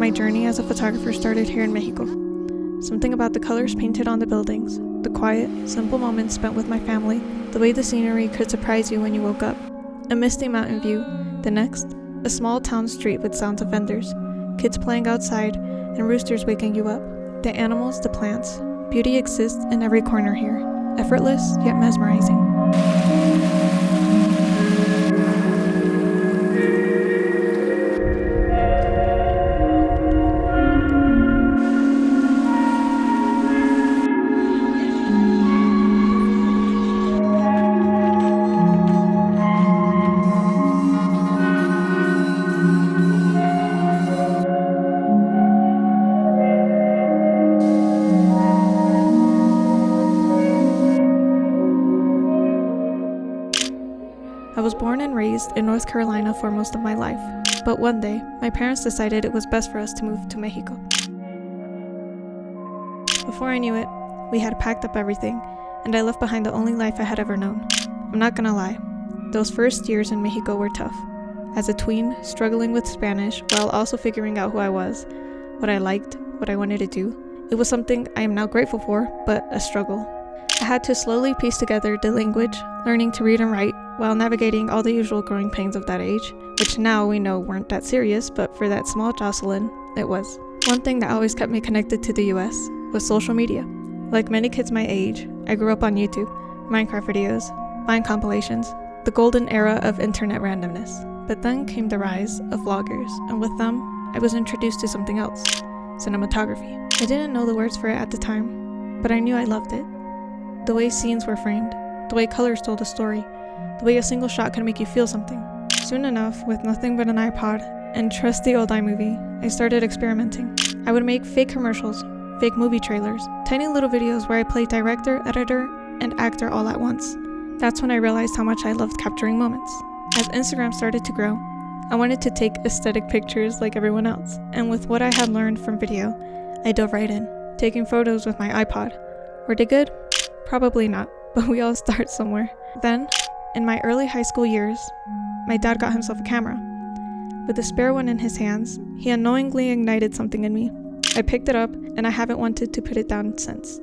my journey as a photographer started here in Mexico. Something about the colors painted on the buildings, the quiet, simple moments spent with my family, the way the scenery could surprise you when you woke up. A misty mountain view, the next, a small town street with sounds of vendors, kids playing outside, and roosters waking you up. The animals, the plants, beauty exists in every corner here, effortless yet mesmerizing. I was born and raised in North Carolina for most of my life, but one day, my parents decided it was best for us to move to Mexico. Before I knew it, we had packed up everything, and I left behind the only life I had ever known. I'm not gonna lie, those first years in Mexico were tough. As a tween, struggling with Spanish while also figuring out who I was, what I liked, what I wanted to do, it was something I am now grateful for, but a struggle. I had to slowly piece together the language, learning to read and write, while navigating all the usual growing pains of that age, which now we know weren't that serious, but for that small Jocelyn, it was. One thing that always kept me connected to the US was social media. Like many kids my age, I grew up on YouTube, Minecraft videos, Vine compilations, the golden era of internet randomness. But then came the rise of vloggers, and with them, I was introduced to something else, cinematography. I didn't know the words for it at the time, but I knew I loved it. The way scenes were framed, the way colors told a story, the way a single shot can make you feel something. Soon enough, with nothing but an iPod and trusty old iMovie, I started experimenting. I would make fake commercials, fake movie trailers, tiny little videos where I played director, editor, and actor all at once. That's when I realized how much I loved capturing moments. As Instagram started to grow, I wanted to take aesthetic pictures like everyone else, and with what I had learned from video, I dove right in, taking photos with my iPod. Were they good? Probably not, but we all start somewhere. Then, in my early high school years, my dad got himself a camera. With the spare one in his hands, he unknowingly ignited something in me. I picked it up, and I haven't wanted to put it down since.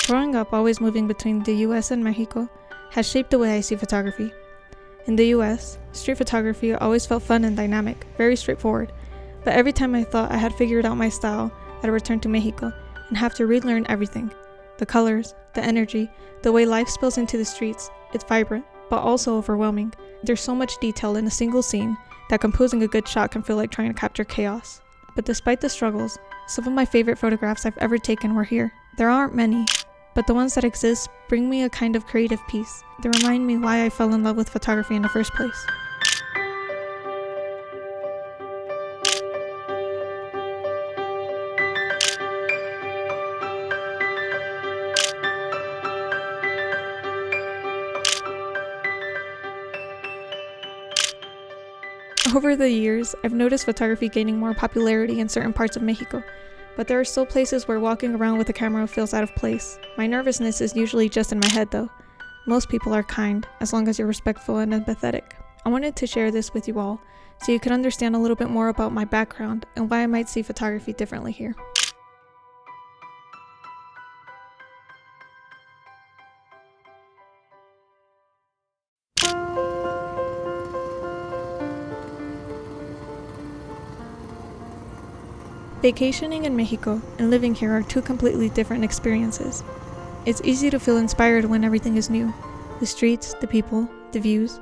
Growing up always moving between the US and Mexico has shaped the way I see photography. In the US, street photography always felt fun and dynamic, very straightforward, but every time I thought I had figured out my style, I'd return to Mexico and have to relearn everything. The colors, the energy, the way life spills into the streets, it's vibrant, but also overwhelming. There's so much detail in a single scene that composing a good shot can feel like trying to capture chaos. But despite the struggles, some of my favorite photographs I've ever taken were here. There aren't many, but the ones that exist bring me a kind of creative peace. They remind me why I fell in love with photography in the first place. Over the years, I've noticed photography gaining more popularity in certain parts of Mexico, but there are still places where walking around with a camera feels out of place. My nervousness is usually just in my head though. Most people are kind, as long as you're respectful and empathetic. I wanted to share this with you all, so you can understand a little bit more about my background and why I might see photography differently here. Vacationing in Mexico and living here are two completely different experiences. It's easy to feel inspired when everything is new. The streets, the people, the views.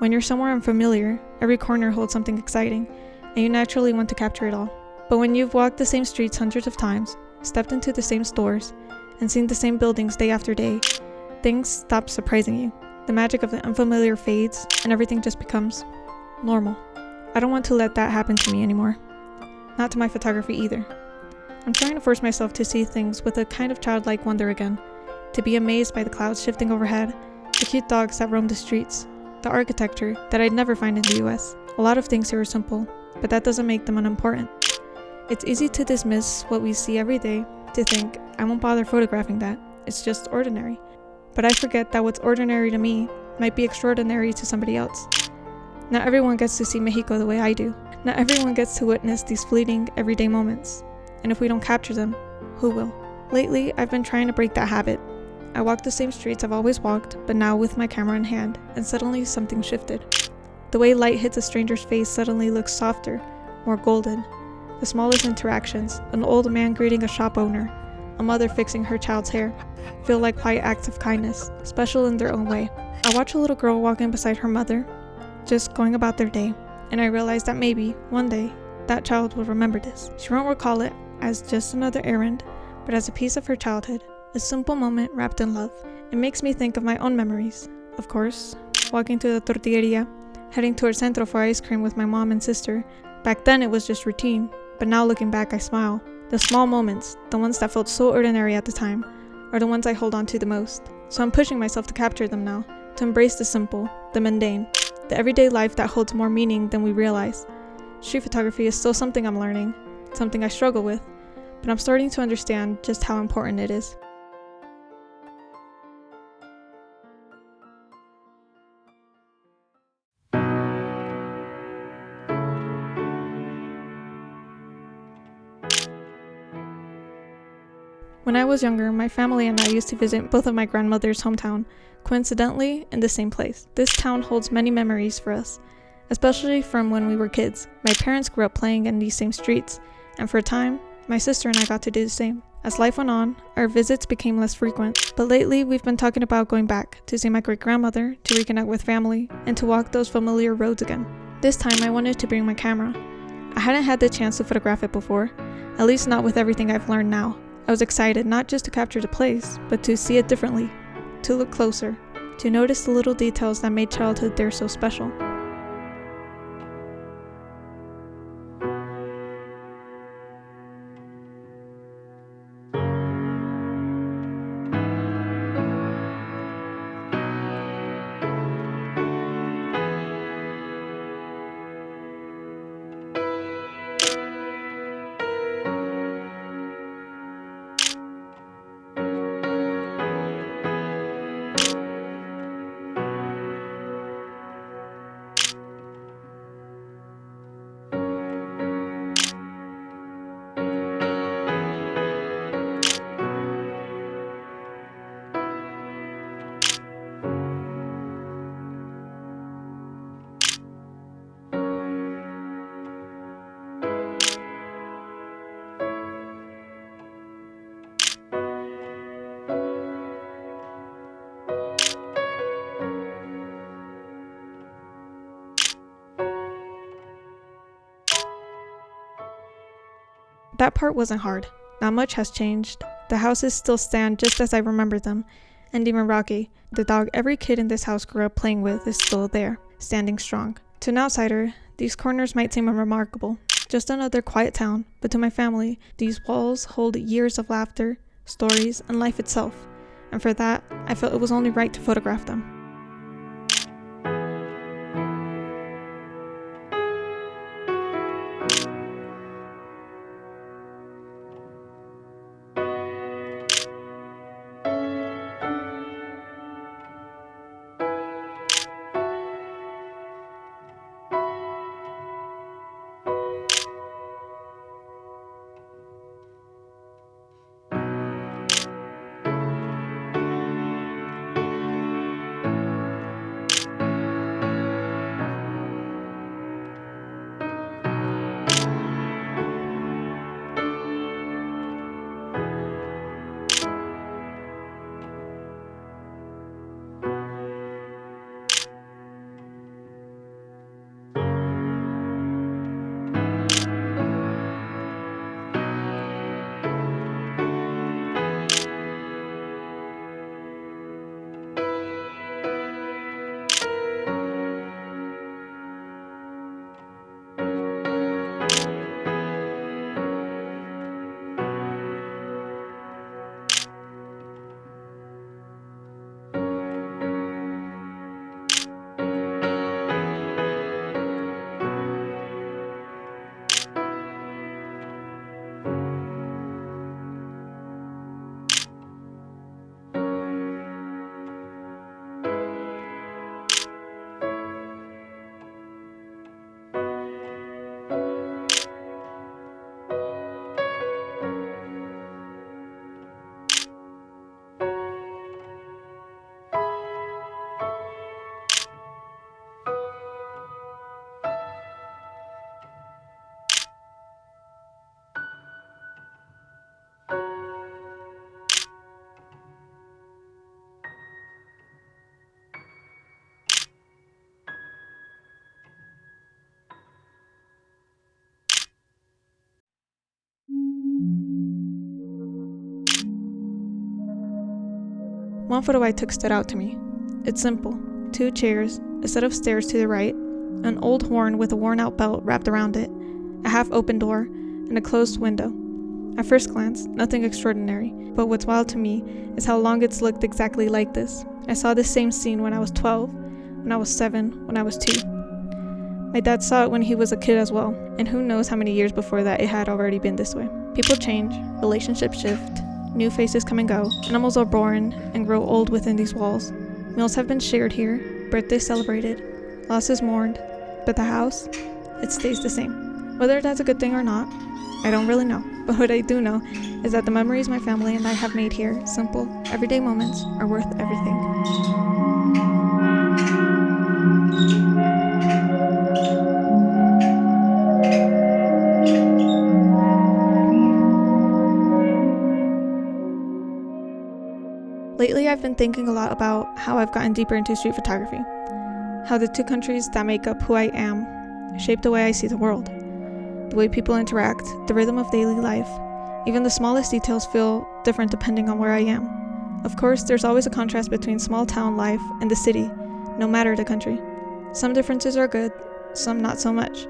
When you're somewhere unfamiliar, every corner holds something exciting, and you naturally want to capture it all. But when you've walked the same streets hundreds of times, stepped into the same stores, and seen the same buildings day after day, things stop surprising you. The magic of the unfamiliar fades, and everything just becomes normal. I don't want to let that happen to me anymore. Not to my photography either. I'm trying to force myself to see things with a kind of childlike wonder again, to be amazed by the clouds shifting overhead, the cute dogs that roam the streets, the architecture that I'd never find in the US. A lot of things here are simple, but that doesn't make them unimportant. It's easy to dismiss what we see every day, to think, I won't bother photographing that, it's just ordinary. But I forget that what's ordinary to me might be extraordinary to somebody else. Not everyone gets to see Mexico the way I do. Not everyone gets to witness these fleeting, everyday moments. And if we don't capture them, who will? Lately, I've been trying to break that habit. I walk the same streets I've always walked, but now with my camera in hand, and suddenly something shifted. The way light hits a stranger's face suddenly looks softer, more golden. The smallest interactions, an old man greeting a shop owner, a mother fixing her child's hair, feel like quiet acts of kindness, special in their own way. I watch a little girl walking beside her mother, just going about their day, and I realize that maybe, one day, that child will remember this. She won't recall it as just another errand, but as a piece of her childhood, a simple moment wrapped in love. It makes me think of my own memories. Of course, walking to the tortilleria, heading towards Centro for ice cream with my mom and sister. Back then it was just routine, but now looking back I smile. The small moments, the ones that felt so ordinary at the time, are the ones I hold on to the most. So I'm pushing myself to capture them now, to embrace the simple, the mundane, the everyday life that holds more meaning than we realize. Street photography is still something I'm learning, something I struggle with, but I'm starting to understand just how important it is. When I was younger, my family and I used to visit both of my grandmother's hometown, coincidentally in the same place. This town holds many memories for us, especially from when we were kids. My parents grew up playing in these same streets, and for a time, my sister and I got to do the same. As life went on, our visits became less frequent, but lately we've been talking about going back to see my great-grandmother, to reconnect with family, and to walk those familiar roads again. This time I wanted to bring my camera. I hadn't had the chance to photograph it before, at least not with everything I've learned now. I was excited not just to capture the place, but to see it differently, to look closer, to notice the little details that made childhood there so special. That part wasn't hard. Not much has changed. The houses still stand just as I remember them, and even Rocky, the dog every kid in this house grew up playing with, is still there, standing strong. To an outsider, these corners might seem unremarkable, just another quiet town, but to my family, these walls hold years of laughter, stories, and life itself, and for that, I felt it was only right to photograph them. One photo I took stood out to me. It's simple. 2 chairs, a set of stairs to the right, an old horn with a worn-out belt wrapped around it, a half-open door, and a closed window. At first glance, nothing extraordinary, but what's wild to me is how long it's looked exactly like this. I saw this same scene when I was 12, when I was 7, when I was 2. My dad saw it when he was a kid as well, and who knows how many years before that it had already been this way. People change, relationships shift, new faces come and go, animals are born and grow old within these walls. Meals have been shared here, birthdays celebrated, losses mourned, but the house, it stays the same. Whether that's a good thing or not, I don't really know, but what I do know is that the memories my family and I have made here, simple, everyday moments, are worth everything. Lately, I've been thinking a lot about how I've gotten deeper into street photography, how the 2 countries that make up who I am shape the way I see the world, the way people interact, the rhythm of daily life. Even the smallest details feel different depending on where I am. Of course, there's always a contrast between small town life and the city, no matter the country. Some differences are good, some not so much,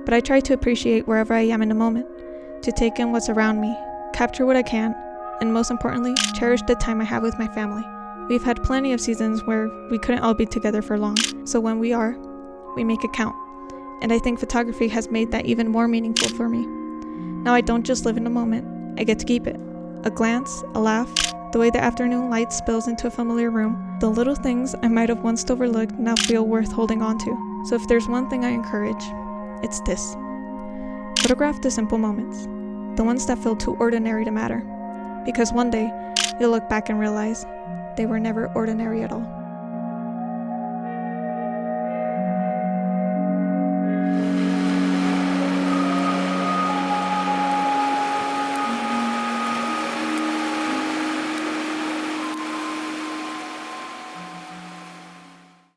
but I try to appreciate wherever I am in the moment, to take in what's around me, capture what I can, and most importantly, cherish the time I have with my family. We've had plenty of seasons where we couldn't all be together for long, so when we are, we make it count. And I think photography has made that even more meaningful for me. Now I don't just live in the moment, I get to keep it. A glance, a laugh, the way the afternoon light spills into a familiar room, the little things I might have once overlooked now feel worth holding on to. So if there's one thing I encourage, it's this. Photograph the simple moments, the ones that feel too ordinary to matter. Because one day, you'll look back and realize they were never ordinary at all.